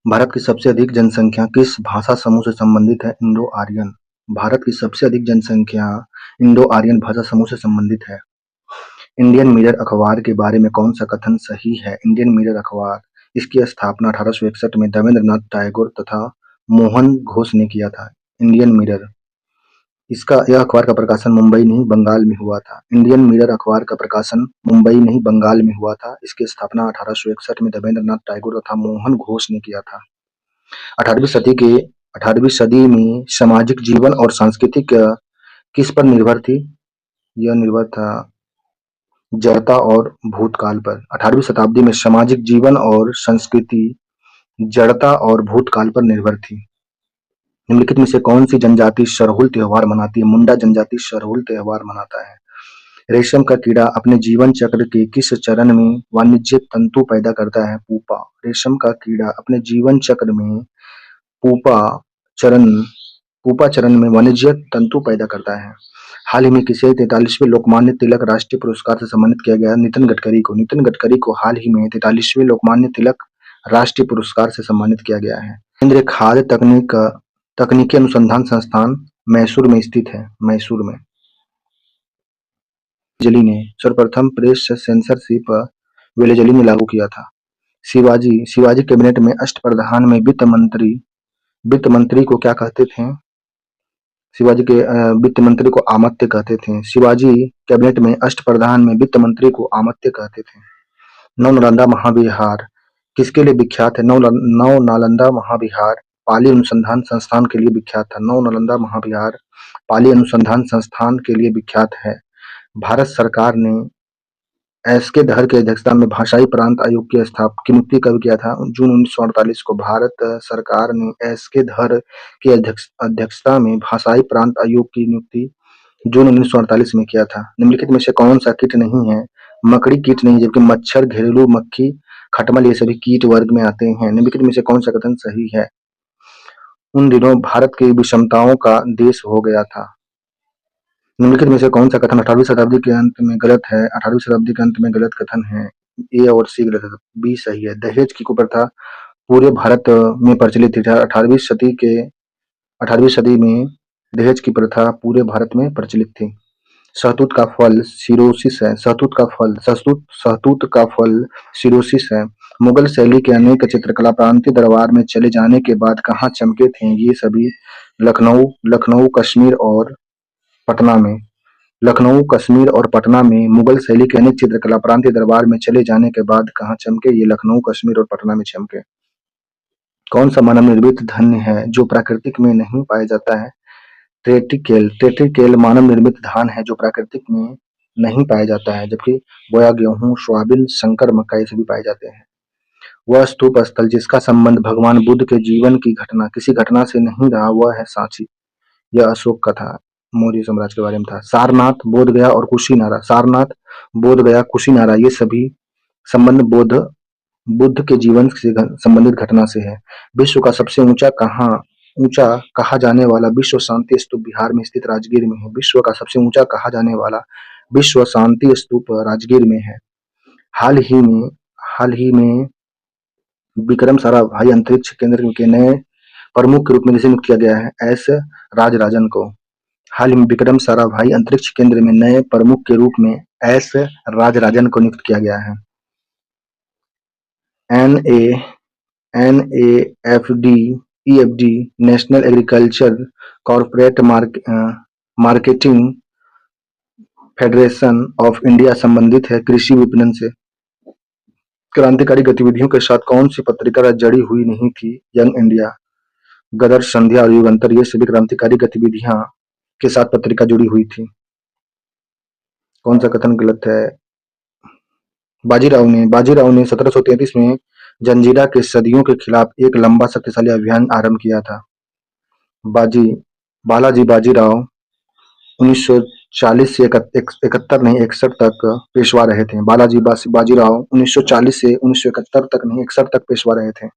भारत की सबसे अधिक जनसंख्या किस भाषा समूह से संबंधित है? इंडो-आर्यन। भारत की सबसे अधिक जनसंख्या इंडो-आर्यन भाषा समूह से संबंधित है। इंडियन मिरर अखबार के बारे में कौन सा कथन सही है? इंडियन मिरर अखबार, इसकी स्थापना 1861 में देवेंद्रनाथ टैगोर तथा मोहन घोष ने किया था। इंडियन मिरर, यह अखबार का प्रकाशन मुंबई नहीं बंगाल में हुआ था। इंडियन मिरर अखबार का प्रकाशन मुंबई नहीं बंगाल में हुआ था। इसकी स्थापना 1861 में देवेंद्रनाथ टैगोर तथा मोहन घोष ने किया था। 18वीं सदी के 18वीं सदी में सामाजिक जीवन और सांस्कृतिक किस पर निर्भर थी? यह निर्भर था जड़ता और भूतकाल पर। 18वीं शताब्दी में सामाजिक जीवन और संस्कृति जड़ता और भूतकाल पर निर्भर थी। निम्नलिखित में से कौन सी जनजाति सरहुल त्योहार मनाती है? मुंडा जनजाति सरहुल त्योहार मनाता है। रेशम का कीड़ा अपने जीवन चक्र के किस चरण में वाणिज्यिक तंतु पैदा करता है? पूपा। रेशम का कीड़ा अपने जीवन चक्र में पूपा चरण पूपा चरण में वाणिज्यिक तंतु पैदा करता है। हाल ही में किसे 43वें लोकमान्य तिलक राष्ट्रीय पुरस्कार से सम्मानित किया गया? नितिन गडकरी को। नितिन गडकरी को हाल ही में 43वें लोकमान्य तिलक राष्ट्रीय पुरस्कार से सम्मानित किया गया है। केंद्रीय खाद्य तकनीकी अनुसंधान संस्थान मैसूर में स्थित है। मैसूर में। वेलेजली ने सर्वप्रथम प्रेस सेंसरशिप वेलेजली ने लागू किया था। शिवाजी कैबिनेट में अष्टप्रधान में वित्त मंत्री को क्या कहते थे? शिवाजी के वित्त मंत्री को अमात्य कहते थे। शिवाजी कैबिनेट में अष्टप्रधान में वित्त मंत्री को अमात्य कहते थे। नव नालंदा महाविहार किसके लिए विख्यात है? नव नालंदा महाविहार पाली अनुसंधान संस्थान के लिए विख्यात था। नव नालंदा महाविहार पाली अनुसंधान संस्थान के लिए विख्यात है। भारत सरकार ने एस के धर की अध्यक्षता में भाषाई प्रांत आयोग की नियुक्ति कब किया था? जून 1948 को भारत सरकार ने एस के धर की अध्यक्षता में भाषाई प्रांत आयोग की नियुक्ति जून 1948 में किया था। निम्नलिखित में से कौन सा कीट नहीं है? मकड़ी कीट नहीं, जबकि मच्छर, घरेलू मक्खी, खटमल ये सभी कीट वर्ग में आते हैं। निम्नलिखित में से कौन सा कथन सही है? उन दिनों भारत के विषमताओं का देश हो गया था। निम्नलिखित में से कौन सा कथन 18वीं शताब्दी के अंत में गलत है? 18वीं शताब्दी के अंत में गलत कथन है। ए और सी गलत है, बी सही है। दहेज की कुप्रथा पूरे भारत में प्रचलित थी। 18वीं सदी में दहेज की प्रथा पूरे भारत में प्रचलित थी। शहतूत का फल सिरोसिस है। शहतूत का फल सिरोसिस है। मुगल शैली के अनेक चित्रकला प्रांतीय दरबार में चले जाने के बाद कहाँ चमके थे? ये सभी लखनऊ, कश्मीर और पटना में। लखनऊ, कश्मीर और पटना में मुगल शैली के अनेक चित्रकला प्रांतीय दरबार में चले जाने के बाद कहाँ चमके? ये लखनऊ, कश्मीर और पटना में चमके। कौन सा मानव निर्मित धन्य है जो प्राकृतिक में नहीं पाया जाता है? ट्रेटिकेल मानव निर्मित धान है जो प्राकृतिक में नहीं पाया जाता है, जबकि बोया गेहूं, सोयाबीन, संकर मक्का ये सभी पाए जाते हैं। वह स्तूप स्थल जिसका संबंध भगवान बुद्ध के जीवन की किसी घटना से नहीं रहा, वह है सांची। यह अशोक का था, मौर्य साम्राज्य के बारे में था। सारनाथ, बोधगया और कुशीनारा। सारनाथ, बोधगया, कुशीनारा ये सभी संबंध बुद्ध के जीवन से संबंधित घटना से है। विश्व का सबसे ऊंचा कहा जाने वाला विश्व शांति स्तूप बिहार में स्थित राजगीर में है। विश्व का सबसे ऊंचा कहा जाने वाला विश्व शांति स्तूप राजगीर में है। हाल ही में विक्रम साराभाई अंतरिक्ष केंद्र के नए प्रमुख के रूप में नियुक्त किया गया है? एस राजराजन को। हाल ही में विक्रम साराभाई अंतरिक्ष केंद्र में नए प्रमुख के रूप में एस राजराजन को नियुक्त किया गया है। NAFD national agriculture corporate marketing federation of India संबंधित है कृषि विपणन से। क्रांतिकारी गतिविधियों के साथ कौन सी पत्रिका जड़ी हुई नहीं थी? यंग इंडिया, गदर, संध्या और युगांतर ये सभी क्रांतिकारी गतिविधियां के साथ पत्रिका जुड़ी हुई थी। कौन सा कथन गलत है? बाजीराव ने 1733 में जंजीरा के सदियों के खिलाफ एक लंबा शक्तिशाली अभियान आरंभ किया था। बालाजी बाजीराव 1940 से 61 तक पेशवा रहे थे। बालाजी बाजीराव 1940 से 1971 तक नहीं 61 तक पेशवा रहे थे।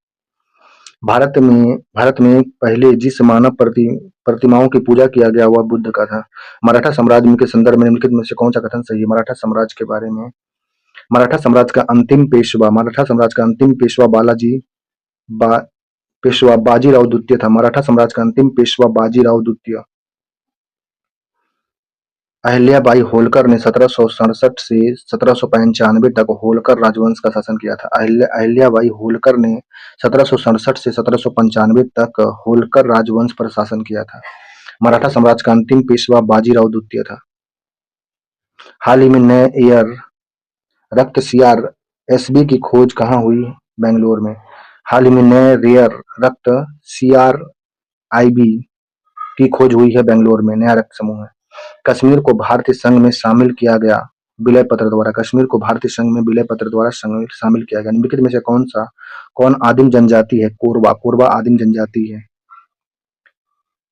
भारत में पहले जिस मानव प्रतिमाओं की पूजा किया गया वह बुद्ध का था। मराठा साम्राज्य के संदर्भ में निम्नलिखित में से कौन सा कथन सही है? मराठा साम्राज्य के बारे में। मराठा साम्राज्य का अंतिम पेशवा पेशवा बाजीराव द्वितीय था। मराठा साम्राज्य का अंतिम पेशवा बाजीराव द्वितीय। अहिल्याबाई होलकर ने 1767 से 1795 तक होलकर राजवंश का शासन किया था। अहिल्याबाई होलकर ने 1767 से 1795 तक होलकर राजवंश पर शासन किया था। मराठा साम्राज्य का अंतिम पेशवा बाजीराव द्वितीय था। हाल ही में नए एयर रक्त CRSB की खोज कहाँ हुई? बेंगलोर में। हाल ही में नए रेयर रक्त CRIB की खोज हुई है बेंगलोर में। नया रक्त समूह है। कश्मीर को भारतीय संघ में शामिल किया गया विलय पत्र द्वारा। कश्मीर को भारतीय संघ में विलय पत्र द्वारा शामिल किया गया। निम्नलिखित में से कौन आदिम जनजाति है? कोरबा। कोरबा आदिम जनजाति है।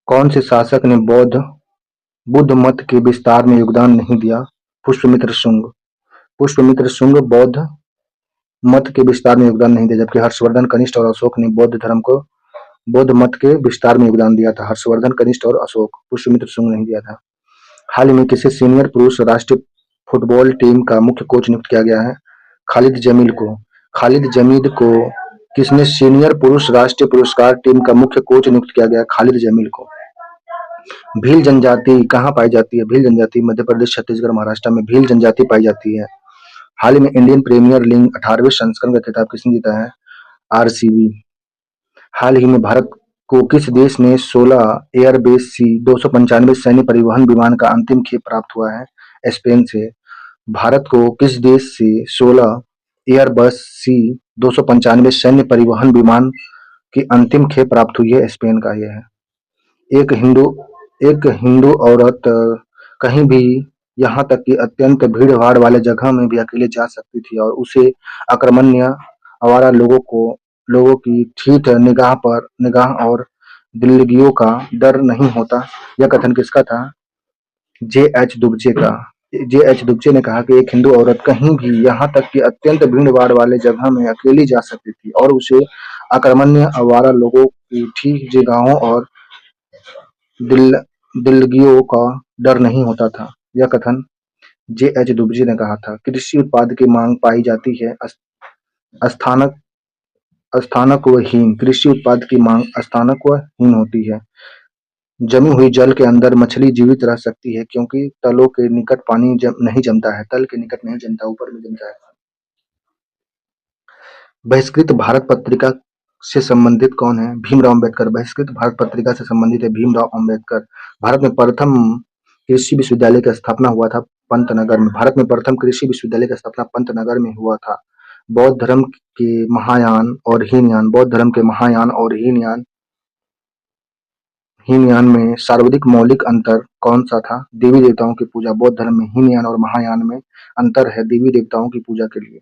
कौन से शासक ने बुद्ध मत के विस्तार में योगदान नहीं दिया? पुष्यमित्र शुंग। पुष्यमित्र शुंग बौद्ध मत के विस्तार में योगदान नहीं दिया, जबकि हर्षवर्धन कनिष्ठ और अशोक ने बौद्ध मत के विस्तार में योगदान दिया था। हर्षवर्धन कनिष्ठ और अशोक, पुष्यमित्र शुंग नहीं दिया था। हाल ही में किसे सीनियर पुरुष राष्ट्रीय फुटबॉल टीम का मुख्य कोच नियुक्त किया गया है? खालिद जमील को। खालिद जमील को किसने सीनियर पुरुष राष्ट्रीय पुरस्कार टीम का मुख्य कोच नियुक्त किया गया? खालिद जमील को। भील जनजाति कहाँ पाई जाती है? भील जनजाति मध्य प्रदेश, छत्तीसगढ़, महाराष्ट्र में भील जनजाति पाई जाती है। हाल ही में इंडियन प्रीमियर लीग 18वें संस्करण का खिताब किसने जीता है? RCB। हाल ही में भारत को किस देश ने 16 एयरबेस C-295 सैन्य परिवहन विमान का अंतिम खेप प्राप्त हुआ है? स्पेन से। भारत को किस देश से 16 एयरबस C-295 सैन्य परिवहन विमान की अंतिम खेप प्राप्त हुई है? स्पेन का यह है। एक हिंदू औरत कहीं भी, यहाँ तक कि अत्यंत भीड़ भाड़ वाले जगह में भी अकेले जा सकती थी और उसे आक्रमण्य आवारा लोगों की ठीक निगाह और दिल्लगियों का डर नहीं होता। यह कथन किसका था? JH दुबचे का। JH दुबचे ने कहा कि एक हिंदू औरत कहीं भी, यहाँ तक कि अत्यंत भीड़ भाड़ वाले जगह में अकेली जा सकती थी और उसे आक्रमण्य आवारा लोगों की ठीक निगाहों और दिल्लगियों का डर नहीं होता था। यह कथन JH दुबचे ने कहा था। कृषि उत्पाद की मांग पाई जाती है स्थानकहीन। कृषि उत्पाद की मांग स्थानकहीन होती है। जमी हुई जल के अंदर मछली जीवित रह सकती है क्योंकि तलों के निकट पानी नहीं जमता है। तल के निकट नहीं जमता, ऊपर में जमता है। बहिष्कृत भारत पत्रिका से संबंधित कौन है? भीमराव अम्बेडकर। बहिष्कृत भारत पत्रिका से संबंधित है भीमराव अम्बेडकर। भारत में प्रथम कृषि विश्वविद्यालय की स्थापना हुआ था पंतनगर में। भारत में प्रथम कृषि विश्वविद्यालय की स्थापना पंतनगर में हुआ था। बौद्ध धर्म के महायान और हीनयान। बौद्ध धर्म के महायान और हीनयान में सर्वाधिक मौलिक अंतर कौन सा था? देवी देवताओं की पूजा। बौद्ध धर्म में हीनयान और महायान में अंतर है देवी देवताओं की पूजा के लिए।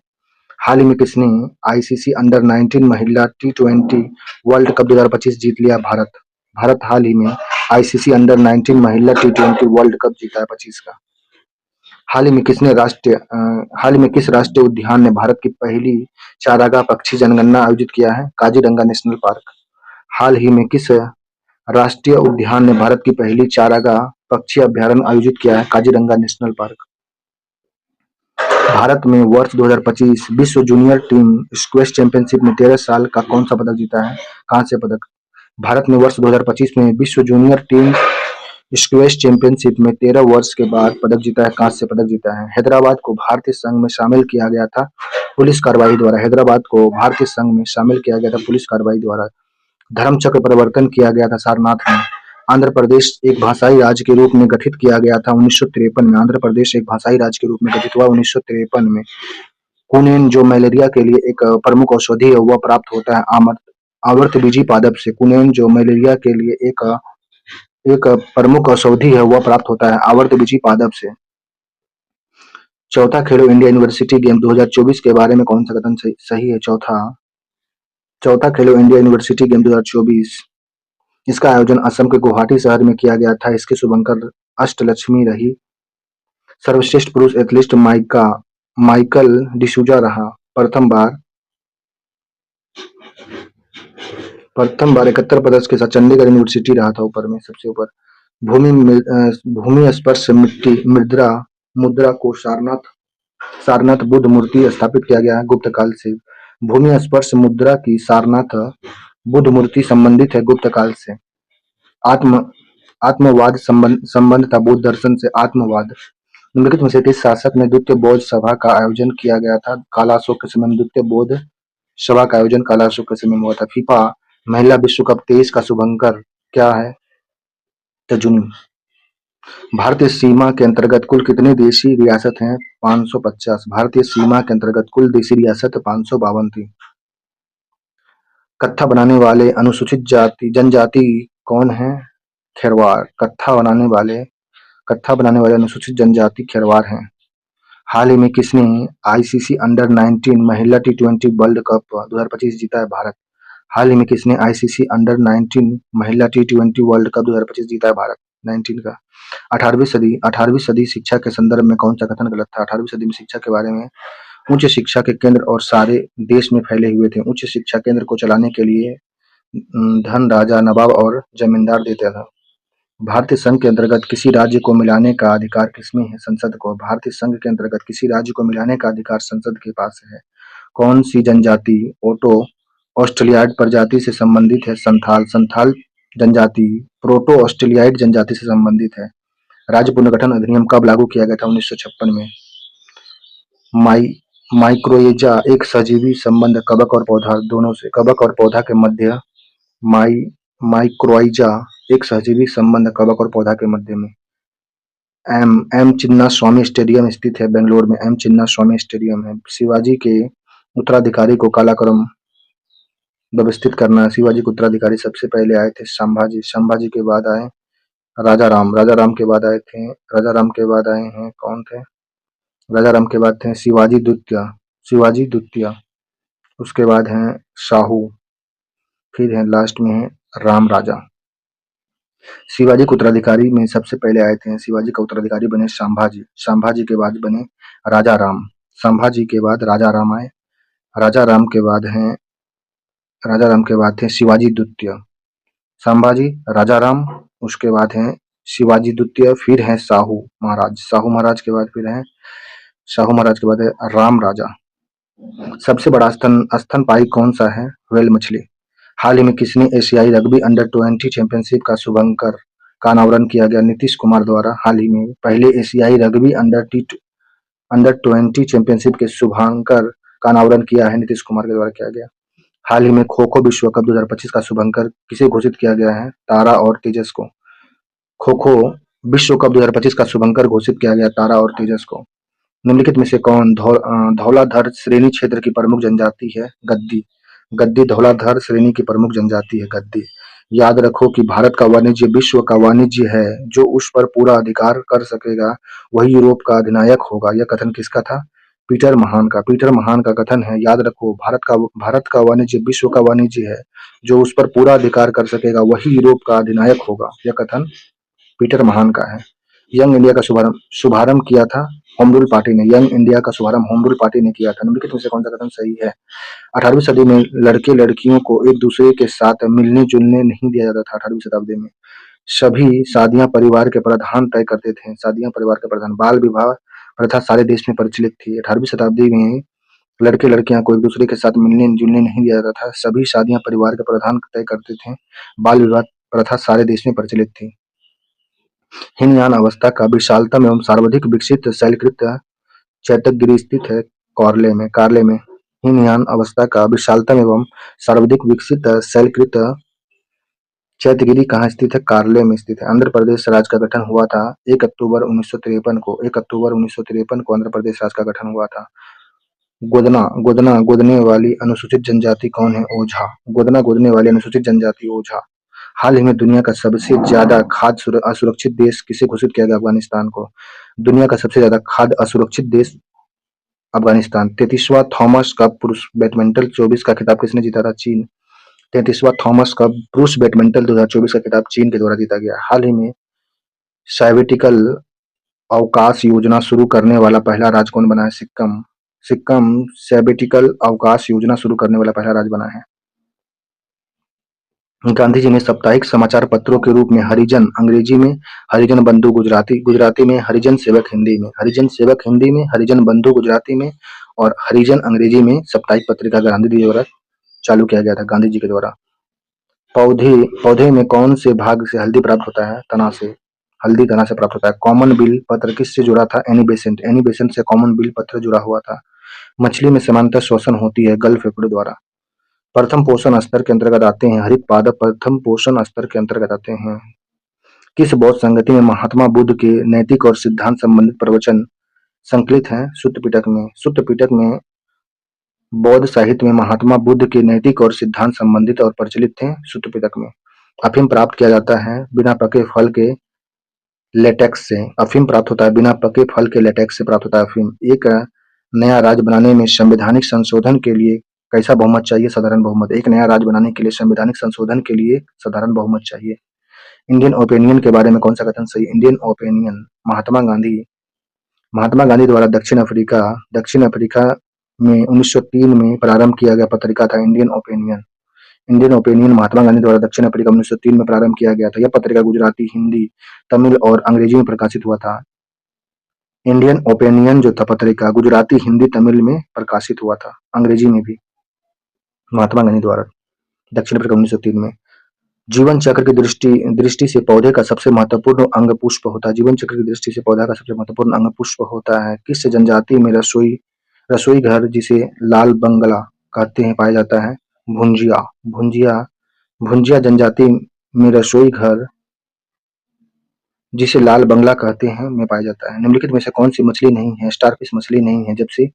हाल ही में किसने ICC अंडर 19 महिला T20 वर्ल्ड कप 2025 जीत लिया? भारत हाल ही में ICC अंडर 19 महिला T20 वर्ल्ड कप जीता है 25 का। हाल ही में किस राष्ट्रीय उद्यान ने भारत की पहली चारागाह पक्षी जनगणना आयोजित किया है? Kaziranga national park. हाल ही में किस राष्ट्रीय उद्यान ने भारत की पहली चारागाह पक्षी अभ्यारण्य आयोजित किया है? Kaziranga national park. भारत में वर्ष 2025 विश्व जूनियर टीम स्क्वैश चैंपियनशिप में 13 साल का कौन सा पदक जीता है? कांस्य पदक। भारत ने वर्ष 2025 में विश्व जूनियर टीम स्क्वैश चैंपियनशिप में 13 वर्ष के बाद पदक जीता है, कांस्य पदक जीता है। हैदराबाद को भारतीय संघ में शामिल किया गया था पुलिस कार्रवाई द्वारा। हैदराबाद को भारतीय संघ में शामिल किया गया था पुलिस कार्रवाई द्वारा। धर्मचक्र परिवर्तन किया गया था सारनाथ में। आंध्र प्रदेश एक भाषाई राज्य के रूप में गठित किया गया था 1953 में। आंध्र प्रदेश एक भाषाई राज्य के रूप में गठित हुआ 1953 में। कुनेन जो मलेरिया के लिए एक प्रमुख औषधि है वह प्राप्त होता है आवर्तबीजी पादप से। कुनेन जो मलेरिया के लिए एक प्रमुख औषधि है वह प्राप्त होता है आवर्तबीजी पादप से। चौथा खेलो इंडिया यूनिवर्सिटी गेम 2024 के बारे में कौन सा कथन सही है? चौथा खेलो इंडिया यूनिवर्सिटी गेम 2024, इसका आयोजन असम के गुवाहाटी शहर में किया गया था। इसके शुभंकर अष्टलक्ष्मी रही। सर्वश्रेष्ठ पुरुष एथलीट माइकल डिसूजा रहा। प्रथम बार 71 पदक के साथ चंडीगढ़ यूनिवर्सिटी रहा था ऊपर में, सबसे ऊपर। भूमि स्पर्श मुद्रा को सारनाथ बुद्ध मूर्ति स्थापित किया गया है गुप्त काल से। भूमि स्पर्श मुद्रा की सारनाथ बुद्ध मूर्ति संबंधित है गुप्त काल से। आत्म आत्मवाद संबंध था बुद्ध दर्शन से आत्मवाद। निम्नलिखित में से किस शासक ने द्वितीय बौद्ध सभा का आयोजन किया गया था? कालाशोक के समय में द्वितीय बौद्ध सभा का आयोजन कालाशोक के समय में हुआ था। फीफा महिला विश्व कप 23 का शुभंकर क्या है? तजुनी। भारतीय सीमा के अंतर्गत कुल कितनी देशी रियासत हैं? 550। भारतीय सीमा के अंतर्गत कुल देशी रियासत 552 थी। कत्था बनाने वाले अनुसूचित जाति जनजाति कौन है? खेरवार। कत्था बनाने वाले अनुसूचित जनजाति खेरवार हैं। हाल ही में किसने आईसीसी अंडर 19 महिला टी20 वर्ल्ड कप 2025 जीता है? भारत। हाल ही में किसने आईसीसी अंडर 19 महिला टी20 वर्ल्ड कप 2025 जीता है? भारत। 19 का। 18वीं सदी शिक्षा के संदर्भ में कौन सा कथन गलत था? 18वीं सदी में शिक्षा के बारे में उच्च शिक्षा के केंद्र और सारे देश में फैले हुए थे। उच्च शिक्षा केंद्र को चलाने के लिए धन राजा, नवाब और जमींदार देते थे। भारतीय संघ के अंतर्गत किसी राज्य को मिलाने का अधिकार किसमें है? संसद को। भारतीय संघ के अंतर्गत किसी राज्य को मिलाने का अधिकार संसद के पास है। कौन सी जनजाति ओटो ऑस्ट्रेलियाइड प्रजाति से संबंधित है? संथाल। संथाल जनजाति प्रोटो ऑस्ट्रेलियाइड जनजाति से संबंधित है। राज्य पुनर्गठन अधिनियम कब लागू किया गया था? 1956 में। माइक्रोएजा एक सजीवी संबंध कवक और पौधा दोनों से। कवक और पौधा के मध्य माइक्रोइजा एक सहजीवी संबंध कवक और पौधा के मध्य में। एम चिन्नास्वामी स्टेडियम स्थित है बेंगलोर में। एम चिन्नास्वामी स्टेडियम है। शिवाजी के उत्तराधिकारी को कालाक्रम व्यवस्थित करना। शिवाजी के उत्तराधिकारी सबसे पहले आए थे संभाजी। संभाजी के बाद आए राजा राम। राजा राम के बाद आए हैं कौन थे? राजा राम के बाद थे शिवाजी द्वितीय। उसके बाद हैं शाहू, फिर है लास्ट में है राम राजा। शिवाजी के उत्तराधिकारी में सबसे पहले आए थे शिवाजी का उत्तराधिकारी बने संभाजी। संभाजी के बाद बने राजा राम। संभाजी के बाद राजा राम आए। राजा राम के बाद थे शिवाजी द्वितीय। संभाजी, राजा राम, उसके बाद हैं शिवाजी द्वितीय, फिर हैं शाहू महाराज। शाहू महाराज के बाद है राम राजा। सबसे बड़ा स्तनपायी कौन सा है? व्हेल मछली। हाल ही में किसने एशियाई रग्बी अंडर 20 चैंपियनशिप का शुभंकर का अनावरण किया गया? नीतीश कुमार द्वारा। हाल ही में पहले एशियाई रग्बी अंडर 20 चैंपियनशिप के शुभंकर का अनावरण किया है नीतीश कुमार के द्वारा किया गया। हाल ही में खो खो विश्व कप 2025 का शुभंकर किसे घोषित किया गया है? तारा और तेजस को। खो खो विश्व कप 2025 का शुभंकर घोषित किया गया तारा और तेजस को। निम्नलिखित में से कौन धौलाधर श्रेणी क्षेत्र की प्रमुख जनजाति है? गद्दी। गद्दी धौलाधर श्रेणी की प्रमुख जनजाति है गद्दी। याद रखो कि भारत का वाणिज्य विश्व का वाणिज्य है। जो उस पर पूरा अधिकार कर सकेगा वही यूरोप का अधिनायक होगा। यह कथन किसका था? पीटर महान का। पीटर महान का कथन है। याद रखो भारत का वाणिज्य विश्व का वाणिज्य है। जो उस पर पूरा अधिकार कर सकेगा वही यूरोप का अधिनायक होगा। यह कथन पीटर महान का है। यंग इंडिया का शुभारंभ किया था होम रूल पार्टी ने। यंग इंडिया का शुभारंभ होम रूल पार्टी ने किया था। निम्नलिखित में से कौन सा कथन सही है? 18वीं सदी में लड़के लड़कियों को एक दूसरे के साथ मिलने जुलने नहीं दिया जाता था। 18वीं शताब्दी में सभी शादियां परिवार के प्रधान तय करते थे। शादियां परिवार के प्रधान। बाल विवाह प्रथा सारे देश में प्रचलित थी। 18वीं शताब्दी में लड़के लड़कियां को एक दूसरे के साथ मिलने जुलने नहीं दिया जाता था। सभी शादियां परिवार के प्रधान तय करते थे। बाल विवाह प्रथा सारे देश में प्रचलित थी। हीनयान अवस्था का विशालतम एवं सर्वाधिक विकसित शैलकृत चैत्यगिरी स्थित है कार्ले में। हीनयान अवस्था का विशालतम एवं सर्वाधिक विकसित शैलकृत चैत्यगिरी कहाँ स्थित है? कार्ले में स्थित है। आंध्र प्रदेश राज्य का गठन हुआ था 1 अक्टूबर 1953 को। 1 अक्टूबर 1953 को आंध्र प्रदेश राज्य का गठन हुआ था। गोदने वाली अनुसूचित जनजाति कौन है? ओझा। गोदने वाली अनुसूचित जनजाति ओझा। हाल ही में दुनिया का सबसे ज्यादा खाद्य असुरक्षित देश किसे घोषित किया गया? अफगानिस्तान को। दुनिया का सबसे ज्यादा खाद्य असुरक्षित देश अफगानिस्तान। 33वां थॉमस कप पुरुष बैडमिंटन 24 का खिताब किसने जीता था? चीन। 33वां थॉमस कप पुरुष बैडमिंटन 2024 का खिताब चीन के द्वारा जीता गया। हाल ही में सैबेटिकल अवकाश योजना शुरू करने वाला पहला राज्य कौन बना है? सिक्किम। सिक्किम सैबेटिकल अवकाश योजना शुरू करने वाला पहला राज्य बना है। गांधी जी ने साप्ताहिक समाचार पत्रों के रूप में हरिजन अंग्रेजी में, हरिजन बंधु गुजराती में, हरिजन सेवक हिंदी में, हरिजन बंधु गुजराती में और हरिजन अंग्रेजी में साप्ताहिक पत्रिका गांधी जी द्वारा चालू किया गया था। गांधी जी के द्वारा पौधे पौधे में कौन से भाग से हल्दी प्राप्त होता है? तना से। हल्दी तना से प्राप्त होता है। कॉमन बिल पत्र किससे जुड़ा था? Annie Besant. एनी बेसेंट से कॉमन बिल पत्र जुड़ा हुआ था। मछली में समानता श्वसन होती है गल फेफड़े द्वारा। प्रथम पोषण स्तर के अंतर्गत आते हैं हरित पादप प्रथम पोषण स्तर के अंतर्गत आते हैं। किस बौद्ध संगति में महात्मा बुद्ध के नैतिक और सिद्धांत संबंधित प्रवचन संकलित हैं? सुत्त पिटक में। सुत्त पिटक में बौद्ध साहित्य में महात्मा बुद्ध के नैतिक और सिद्धांत संबंधित और प्रचलित थे सुत्त पिटक में। अफीम प्राप्त किया जाता है बिना पके फल के लेटेक्स से। अफीम प्राप्त होता है बिना पके फल के लेटेक्स से प्राप्त होता है अफीम। एक नया राज्य बनाने में संवैधानिक संशोधन के लिए कैसा बहुमत चाहिए? साधारण बहुमत। एक नया राज्य बनाने के लिए संवैधानिक संशोधन के लिए साधारण बहुमत चाहिए। इंडियन ओपिनियन के बारे में कौन सा कथन सही? इंडियन ओपिनियन महात्मा गांधी द्वारा दक्षिण अफ्रीका में 1903 में प्रारंभ किया गया पत्रिका था Indian opinion. Indian opinion Mahatma Gandhi द्वारा दक्षिण अफ्रीका में 1903 में प्रारंभ किया गया था। यह पत्रिका गुजराती, हिंदी, तमिल और अंग्रेजी में प्रकाशित हुआ था। इंडियन ओपिनियन जो था पत्रिका गुजराती, हिंदी, तमिल में प्रकाशित हुआ था, अंग्रेजी में भी, महात्मा गांधी द्वारा दक्षिण अफ्रीका 1903 में। जीवन चक्र की दृष्टि से पौधे का सबसे महत्वपूर्ण अंग पुष्प होता है। जीवन चक्र की दृष्टि से पौधा का सबसे महत्वपूर्ण अंग पुष्प होता है। किस जनजाति में रसोई घर जिसे लाल बंगला कहते हैं पाया जाता है? भुंजिया जनजाति में रसोई घर जिसे लाल बंगला कहते हैं में पाया जाता है। निम्नलिखित में से कौन सी मछली नहीं है? स्टारफिश मछली नहीं है। जब से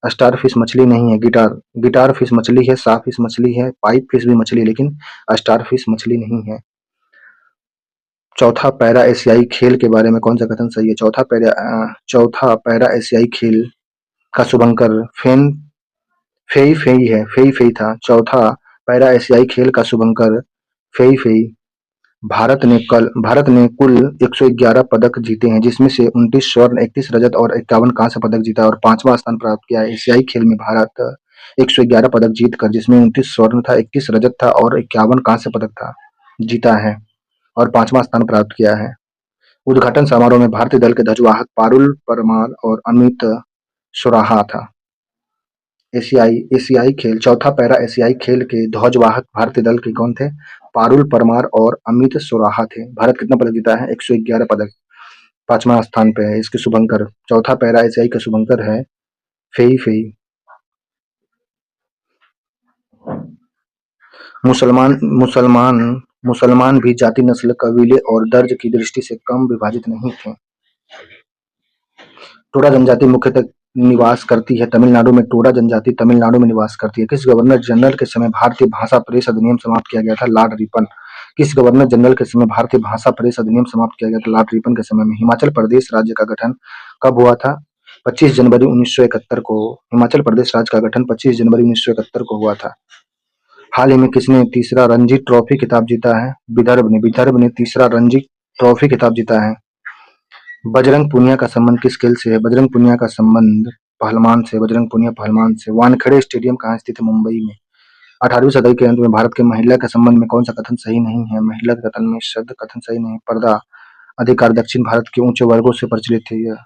स्टारफिश मछली नहीं है। गिटार फिश मछली है, साफिश मछली है, पाइप फिश भी मछली है, लेकिन स्टारफिश मछली नहीं है। चौथा पैरा एशियाई खेल के बारे में कौन सा कथन सही है? चौथा पैरा एशियाई खेल का शुभंकर फेई था। चौथा पैरा एशियाई खेल का शुभंकर फेई। भारत ने कुल 111 पदक जीते हैं, जिसमें से 29 स्वर्ण, 31 रजत और 51 कांस्य पदक जीता और 5वां स्थान प्राप्त किया है। एशियाई खेल में भारत 111 पदक जीतकर, जिसमें 29 स्वर्ण था, 31 रजत था और 51 कांस्य पदक था, जीता है और 5वां स्थान प्राप्त किया है। उद्घाटन समारोह में भारतीय दल के ध्वजवाहक पारुल परमार और अमित सुराहा था। एशियाई खेल, चौथा पैरा एशियाई खेल के ध्वजवाहक भारतीय दल के कौन थे? पारुल परमार और अमित सुराहा थे। भारत कितना पदक जीता है? 111 पदक, 5वां स्थान पे है। इसके शुभंकर, चौथा पैरा एशियाई का शुभंकर है फेई। मुसलमान भी जाति, नस्ल, कबीले और दर्ज की दृष्टि से कम विभाजित नहीं थे। टोडा जनजाति मुख्यतः निवास करती है तमिलनाडु में। टोडा जनजाति तमिलनाडु में निवास करती है। किस गवर्नर जनरल के समय भारतीय भाषा प्रेस अधिनियम समाप्त किया गया था? Lord Ripon. किस गवर्नर जनरल के समय भारतीय भाषा प्रेस अधिनियम समाप्त किया गया था? लॉर्ड रिपन के समय में। हिमाचल प्रदेश राज्य का गठन कब हुआ था? 25 जनवरी 1971 को। हिमाचल प्रदेश राज्य का गठन 25 जनवरी 1971 को हुआ था। हाल ही में किसने तीसरा रणजी ट्रॉफी खिताब जीता है? विदर्भ ने तीसरा रणजी ट्रॉफी खिताब जीता है। बजरंग पूनिया का संबंध किस खेल से है? बजरंग पूनिया का संबंध पहलवान से। बजरंग पूनिया पहलवान से। वानखेड़े स्टेडियम कहाँ स्थित है? मुंबई में। 18वीं सदी के अंत में भारत के महिला के संबंध में कौन सा कथन सही नहीं है? महिला के कथन में शब्द कथन सही नहीं। पर्दा अधिकार दक्षिण भारत के ऊंचे वर्गों से प्रचलित है। यह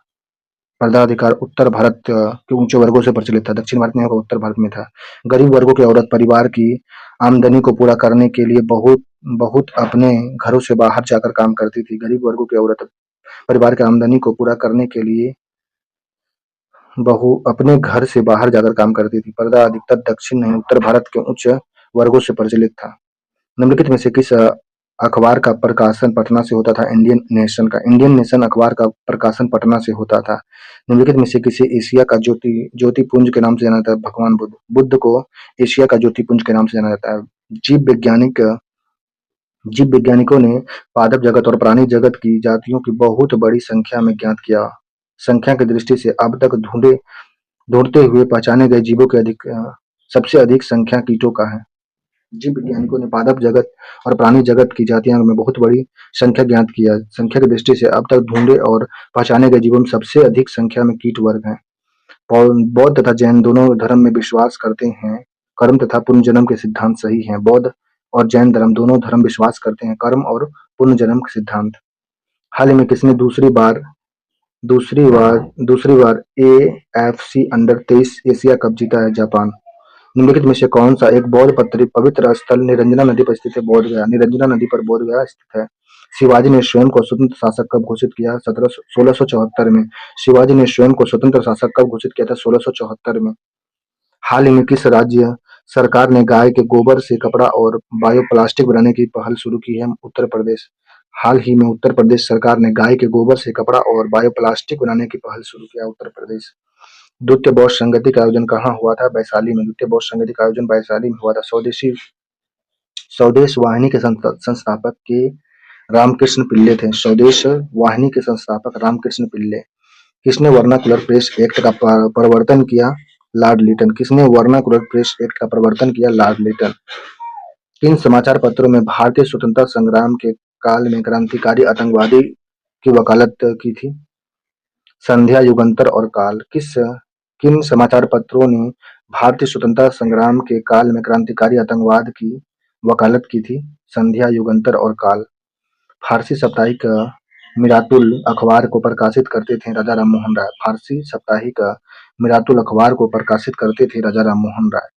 पर्दा अधिकार उत्तर भारत के ऊंचे वर्गों से प्रचलित था। दक्षिण भारत में होगा, उत्तर भारत में था। गरीब वर्गों की औरत परिवार की आमदनी को पूरा करने के लिए बहुत अपने घरों से बाहर जाकर काम करती थी। गरीब वर्गों की औरत परिवार की आमदनी को पूरा करने के लिए अपने घर से बाहर जाकर काम करती थी। पर्दा अधिकतर दक्षिण नहीं उत्तर भारत के उच्च वर्गों से प्रचलित था। निम्नलिखित में से किस अखबार का प्रकाशन पटना से होता था? इंडियन नेशन का। इंडियन नेशन अखबार का प्रकाशन पटना से होता था। निम्नलिखित में से किसे एशिया का ज्योतिपुंज के नाम से जाना जाता है? भगवान बुद्ध को एशिया का ज्योतिपुंज के नाम से जाना जाता है। जीव वैज्ञानिकों ने पादप जगत और प्राणी जगत की जातियों की बहुत बड़ी संख्या में ज्ञात किया। संख्या की दृष्टि से अब तक ढूंढते हुए पहचाने गए जीवों के सबसे अधिक संख्या कीटों का है। जीव वैज्ञानिकों ने पादप जगत और प्राणी जगत की जातियों में बहुत बड़ी संख्या ज्ञात किया। संख्या की दृष्टि से अब तक ढूंढे और पहचाने गए जीवों में सबसे अधिक संख्या में कीट वर्ग हैं। बौद्ध तथा जैन दोनों धर्म में विश्वास करते हैं कर्म तथा पुनर्जन्म के सिद्धांत सही हैं। बौद्ध और जैन धर्म दोनों धर्म विश्वास करते हैं कर्म और पुनर्जन्म के सिद्धांत। हाल ही में किसने दूसरी बार AFC अंडर 23 एशिया कप जीता है? जापान। निम्नलिखित में से कौन सा एक बौद्ध पवित्र स्थल निरंजना नदी पर स्थित है? बोध गया। निरंजना नदी पर बोध गया स्थित है। शिवाजी ने स्वयं को स्वतंत्र शासक कब घोषित किया? 1674 में। शिवाजी ने स्वयं को स्वतंत्र शासक कब घोषित किया था? 1674 में। हाल ही में किस राज्य सरकार ने गाय के गोबर से कपड़ा और बायोप्लास्टिक बनाने की पहल शुरू की है? उत्तर प्रदेश। हाल ही में उत्तर प्रदेश सरकार ने गाय के गोबर से कपड़ा और बायोप्लास्टिक बनाने की पहल शुरू किया। उत्तर प्रदेश। द्वितीय बौद्ध संगति का आयोजन कहाँ हुआ था? वैशाली में। द्वितीय बौद्ध संगति का आयोजन वैशाली में हुआ था। स्वदेश वाहिनी के संस्थापक के रामकृष्ण पिल्ले थे। स्वदेश वाहिनी के संस्थापक रामकृष्ण पिल्ले। किसने वर्नाकुलर प्रेस एक्ट का प्रवर्तन किया? लॉर्ड लिटन। किसने वर्नाकुलर प्रेस एक्ट का प्रवर्तन किया? लॉर्ड लिटन। किन समाचार पत्रों में भारतीय स्वतंत्रता संग्राम के काल में क्रांतिकारी आतंकवादी की वकालत की थी? संध्या, युगंतर और काल। किन समाचार पत्रों ने भारतीय स्वतंत्रता संग्राम के काल में क्रांतिकारी आतंकवाद की वकालत की थी? संध्या, युगंतर और काल। फारसी साप्ताहिक मिरातुल अखबार को प्रकाशित करते थे राजा राम मोहन राय। फारसी साप्ताहिक मिरातुल अखबार को प्रकाशित करते थे राजा राम मोहन राय।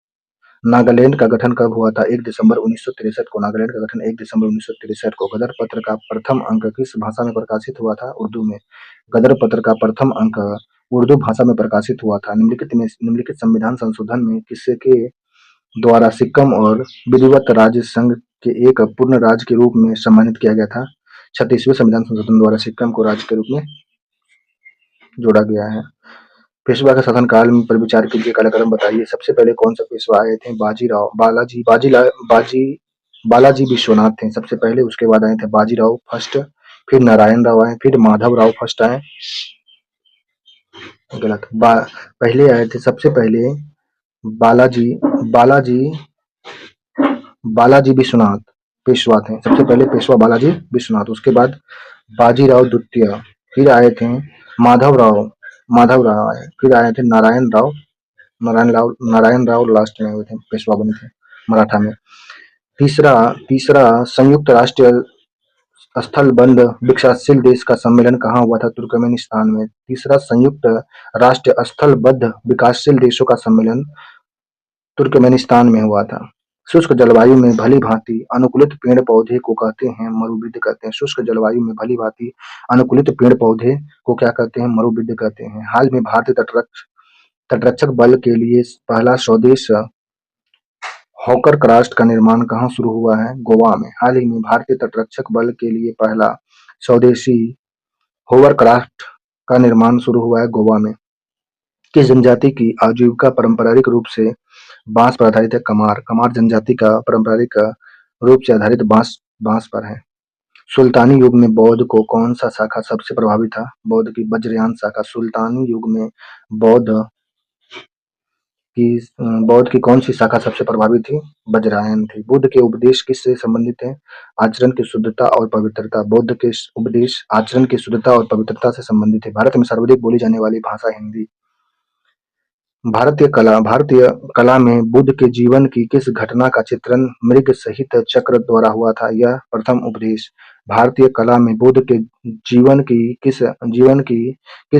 नागालैंड का गठन कब हुआ था? 1 दिसंबर 1963 को। नागालैंड का गठन 1 दिसंबर 1963 को। गदर पत्र का प्रथम अंक किस भाषा में प्रकाशित हुआ था? उर्दू में। गदर पत्र का प्रथम अंक उर्दू भाषा में प्रकाशित हुआ था। निम्नलिखित संविधान संशोधन में किसके द्वारा सिक्किम और विधिवत राज्य संघ के एक पूर्ण राज्य के रूप में सम्मानित किया गया था? 36वें संविधान संशोधन द्वारा सिक्किम को राज्य के रूप में जोड़ा गया है। पेशवा के शासनकाल पर विचार कीजिए, कालक्रम बताइए। सबसे पहले कौन सा पेशवा आए थे? बाजीराव। बालाजी विश्वनाथ थे सबसे पहले। उसके बाद आए थे बाजीराव फर्स्ट, फिर नारायण राव आए, फिर माधव राव फर्स्ट आए। गलत। पहले आए थे सबसे पहले बालाजी बालाजी बालाजी विश्वनाथ पेशवा थे। सबसे पहले पेशवा बालाजी विश्वनाथ, उसके बाद बाजीराव द्वितीय, फिर आए थे माधव राव आए, फिर आए थे नारायण राव लास्ट में हुए थे, पेशवा बने थे मराठा में। तीसरा तीसरा संयुक्त राष्ट्र स्थल बंद विकासशील देश का सम्मेलन कहाँ हुआ था? तुर्कमेनिस्तान में। तीसरा संयुक्त राष्ट्र स्थल बद्ध विकासशील देशों का सम्मेलन तुर्कमेनिस्तान में हुआ था। शुष्क जलवायु में भली भांति अनुकूलित पेड़ पौधे को कहते हैं मरुवृक्ष कहते हैं। शुष्क जलवायु में भली भांति अनुकूलित पेड़ पौधे को क्या कहते हैं? मरुवृक्ष कहते हैं। हाल में भारतीय तटरक्षक बल के लिए पहला स्वदेश हॉवरक्राफ्ट का निर्माण कहाँ शुरू हुआ है? गोवा में। हाल ही में भारतीय तटरक्षक बल के लिए पहला स्वदेशी हॉवरक्राफ्ट का निर्माण शुरू हुआ है गोवा में। किस जनजाति की आजीविका पारंपरिक रूप से बांस पर आधारित है? कमार जनजाति का पारंपरिक रूप से आधारित बांस पर है। सुल्तानी युग में बौद्ध को कौन सा शाखा सबसे प्रभावी था? बौद्ध की वज्रयान शाखा। सुल्तानी युग में बौद्ध की कौन सी शाखा सबसे प्रभावी थी? वज्रायन थी। बुद्ध के उपदेश किससे संबंधित है? आचरण की शुद्धता और पवित्रता। बुद्ध के उपदेश आचरण की शुद्धता और पवित्रता से संबंधित है। भारत में सर्वाधिक बोली जाने वाली भाषा हिंदी। भारतीय कला में बुद्ध के जीवन की किस घटना का चित्रण मृग सहित चक्र द्वारा हुआ था? यह प्रथम उपदेश। भारतीय कला में बुद्ध के जीवन की किस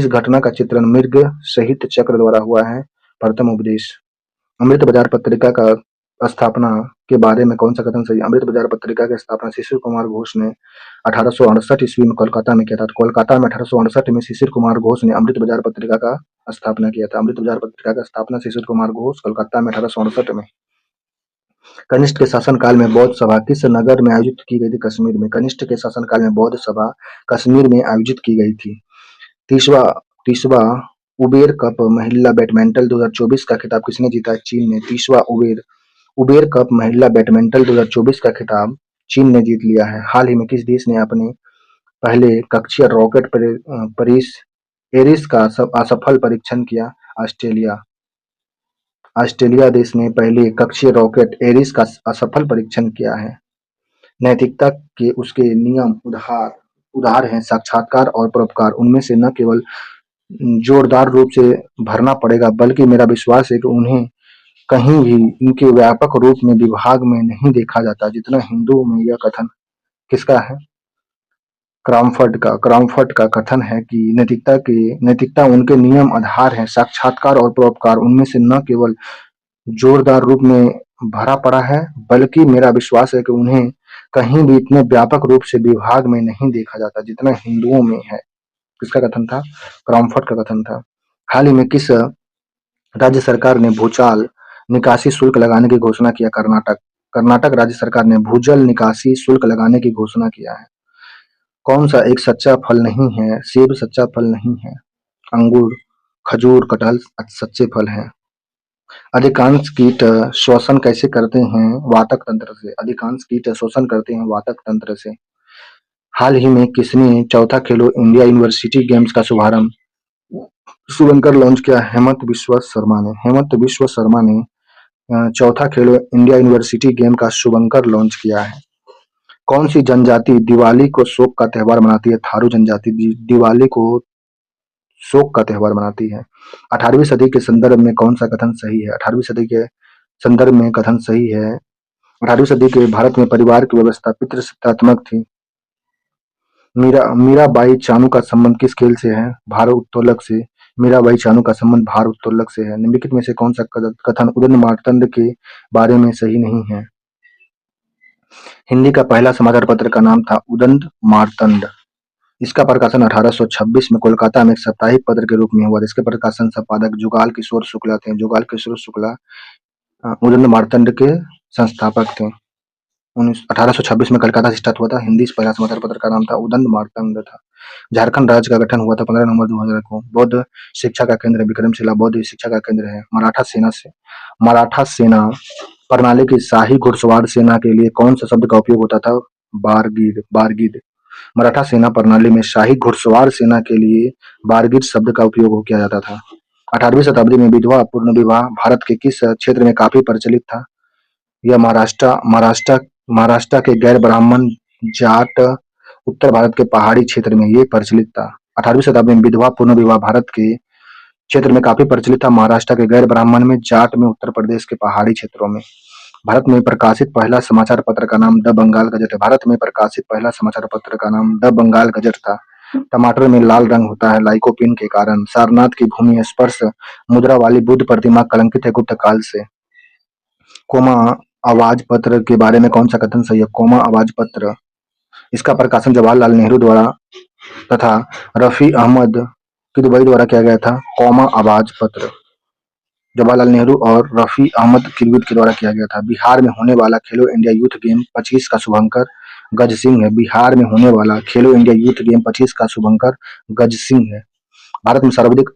घटना का चित्रण मृग सहित चक्र द्वारा हुआ है? प्रथम उपदेश। अमृत बाजार पत्रिका का स्थापना के बारे में कौन सा कथन सही? अमृत बाजार पत्रिका की स्थापना शिशिर कुमार घोष ने 1868 ईस्वी में कोलकाता में किया था। कोलकाता में 1868 में शिशिर कुमार घोष ने अमृत बाजार पत्रिका का स्थापना किया था। अमृत बाजार पत्रिका का स्थापना शिशिर कुमार घोष कोलकाता में 1868 में। कनिष्ठ के शासनकाल में बौद्ध सभा किस नगर में आयोजित की गई थी? कश्मीर में। कनिष्ठ के शासनकाल में बौद्ध सभा कश्मीर में आयोजित की गई थी। तीसवा उबेर कप महिला बैडमिंटन 2024 का खिताब किसने जीता है? चीन ने। तीसवा उबेर कप महिला बैडमिंटन 2024 का खिताब चीन ने जीत लिया है। हाल ही में किस देश ने अपने पहले कक्षीय रॉकेट एरिस का असफल परीक्षण किया? ऑस्ट्रेलिया। ऑस्ट्रेलिया देश ने पहले कक्षीय रॉकेट एरिस का असफल परीक्षण किया है। नैतिकता के उसके नियम उदार हैं साक्षात्कार और परोपकार। उनमें से न केवल जोरदार रूप से भरना पड़ेगा बल्कि मेरा विश्वास है कि उन्हें कहीं भी इनके व्यापक रूप में विभाग में नहीं देखा जाता जितना हिंदू में। यह कथन किसका है? क्रॉमफर्ड का कथन है कि नैतिकता उनके नियम आधार हैं साक्षात्कार और परोपकार। उनमें से न केवल जोरदार रूप में भरा पड़ा है, बल्कि मेरा विश्वास है कि उन्हें कहीं भी इतने व्यापक रूप से विभाग में नहीं देखा जाता जितना हिंदुओं में है। किसका कथन था? क्रॉम्फर्ड का कथन था। हाल ही में किस राज्य सरकार ने भूचाल निकासी शुल्क लगाने की घोषणा किया? कर्नाटक। कर्नाटक राज्य सरकार ने भूजल निकासी शुल्क लगाने की घोषणा किया है। कौन सा एक सच्चा फल नहीं है? सेब सच्चा फल नहीं है। अंगूर, खजूर, कटहल सच्चे फल हैं। अधिकांश कीट श्वसन कैसे करते हैं? वातक तंत्र से। अधिकांश कीट श्वसन करते हैं वातक तंत्र से। हाल ही में किसने चौथा खेलो इंडिया यूनिवर्सिटी गेम्स का शुभंकर लॉन्च किया? हेमंत बिश्व शर्मा ने। हेमंत बिश्व शर्मा ने चौथा खेलो इंडिया यूनिवर्सिटी गेम का शुभंकर लॉन्च किया है। कौन सी जनजाति दिवाली को शोक का त्यौहार मनाती है? थारू जनजाति दिवाली को शोक का त्यौहार मनाती है। 18वीं सदी के संदर्भ में कौन सा कथन सही है? 18वीं सदी के संदर्भ में कथन सही है। 18वीं सदी के भारत में परिवार की व्यवस्था पितृसत्तात्मक थी। मीराबाई चानू का संबंध किस खेल से है? भारोत्तोलक से। मीराबाई चानू का संबंध भारोत्तोलक से है। निम्नलिखित में से कौन सा कथन उदयन मार्तंड के बारे में सही नहीं है? हिंदी का पहला समाचार पत्र का नाम था उदंत मार्तंड। इसका प्रकाशन 1826 में कोलकाता में एक साप्ताहिक पत्र के रूप में हुआ। इसके प्रकाशन संपादक जुगाल किशोर शुक्ला थे। जुगाल किशोर शुक्ला उदंत मार्तंड के संस्थापक थे। 1826 में कलकत्ता से स्टार्ट हुआ था। हिंदी पहला समाचार पत्र का नाम था उदंत मार्तंड था। झारखंड राज्य का गठन हुआ था 15 नवंबर 2000 को। बौद्ध शिक्षा का केंद्र विक्रमशिला बौद्ध शिक्षा का केंद्र है। मराठा सेना प्रणाली की शाही घुड़सवार सेना के लिए कौन सा शब्द का उपयोग होता था? बारगीड। मराठा सेना प्रणाली में शाही घुड़सवार सेना के लिए बारगीड शब्द का उपयोग किया जाता था। 18वीं शताब्दी में विधवा पूर्ण विवाह भारत के किस क्षेत्र में काफी प्रचलित था? यह महाराष्ट्र के गैर ब्राह्मण जाट उत्तर भारत के पहाड़ी क्षेत्र में ये प्रचलित था। 18वीं शताब्दी में विधवा पूर्ण विवाह भारत के क्षेत्र में काफी प्रचलित था। महाराष्ट्र के गैर ब्राह्मण में, जाट में, उत्तर प्रदेश के पहाड़ी क्षेत्रों में। भारत में प्रकाशित पहला समाचार पत्र का नाम द बंगाल गजट है। भारत में प्रकाशित पहला समाचार पत्र का नाम द बंगाल गजट था। टमाटर में लाल रंग होता है लाइकोपीन के कारण। सारनाथ की भूमि स्पर्श मुद्रा वाली बुद्ध प्रतिमा कलंकित है गुप्त काल से। कोमा आवाज पत्र के बारे में कौन सा कथन सही है? कोमा आवाज पत्र इसका प्रकाशन जवाहरलाल नेहरू द्वारा तथा रफी अहमद किदवई द्वारा किया गया था। कोमा आवाज पत्र जवाहरलाल नेहरू और रफी अहमद किदवई के द्वारा किया गया था। बिहार में होने वाला खेलो इंडिया यूथ गेम 25 का शुभंकर गज सिंह है। बिहार में होने वाला खेलो इंडिया यूथ गेम 25 का शुभंकर गज सिंह है। भारत में सर्वाधिक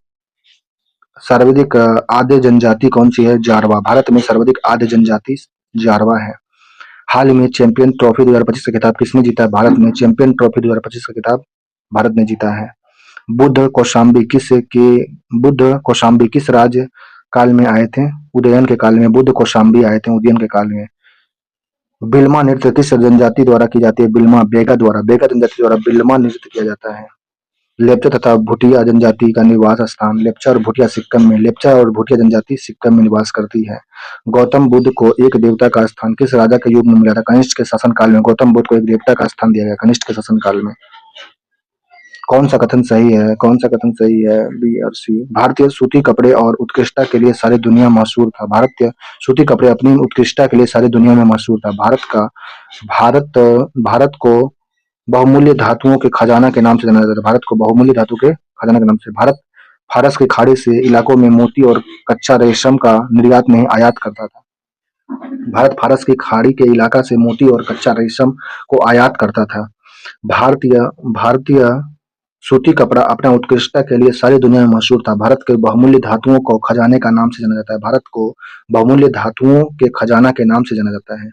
आद्य जनजाति कौन सी है? जारवा। भारत में सर्वाधिक आद्य जनजाति जारवा है। हाल ही में चैंपियन ट्रॉफी 2025 का खिताब किसने जीता है? भारत में चैंपियन ट्रॉफी 2025 का खिताब भारत ने जीता है। बुद्ध कौशाम्बी किस राज्य काल में आए थे? उदयन के काल में बुद्ध कौशाम्बी आए थे। उदयन के काल में। बिल्मा नृत्य किस जनजाति द्वारा की जाती है? बेगा जनजाति द्वारा बिल्मा नृत्य किया जाता है। लेप्चा तथा भूटिया जनजाति का निवास स्थान। लेप्चा और भूटिया सिक्किम में। लेप्चा और भूटिया जनजाति सिक्किम में निवास करती है। गौतम बुद्ध को एक देवता का स्थान किस राजा के युग में मिला था? कनिष्ठ के शासन काल में गौतम बुद्ध को एक देवता का स्थान दिया गया कनिष्ठ के शासन काल में। कौन सा कथन सही है? बी और सी। भारतीय सूती कपड़े और उत्कृष्टता के लिए सारी दुनिया मशहूर था। भारतीय सूती कपड़े अपनी उत्कृष्टता के लिए सारी दुनिया में मशहूर था। भारत को बहुमूल्य धातुओं के खजाना के नाम से जाना जाता है। भारत को बहुमूल्य धातु के खजाना के नाम से। भारत फारस की खाड़ी से इलाकों में मोती और कच्चा रेशम का निर्यात नहीं आयात करता था। भारत फारस की खाड़ी के इलाका से मोती और कच्चा रेशम को आयात करता था। भारतीय सूती कपड़ा अपना उत्कृष्टता के लिए सारी दुनिया में मशहूर था। भारत के बहुमूल्य धातुओं को खजाने का नाम से जाना जाता है। भारत को बहुमूल्य धातुओं के खजाना के नाम से जाना जाता है।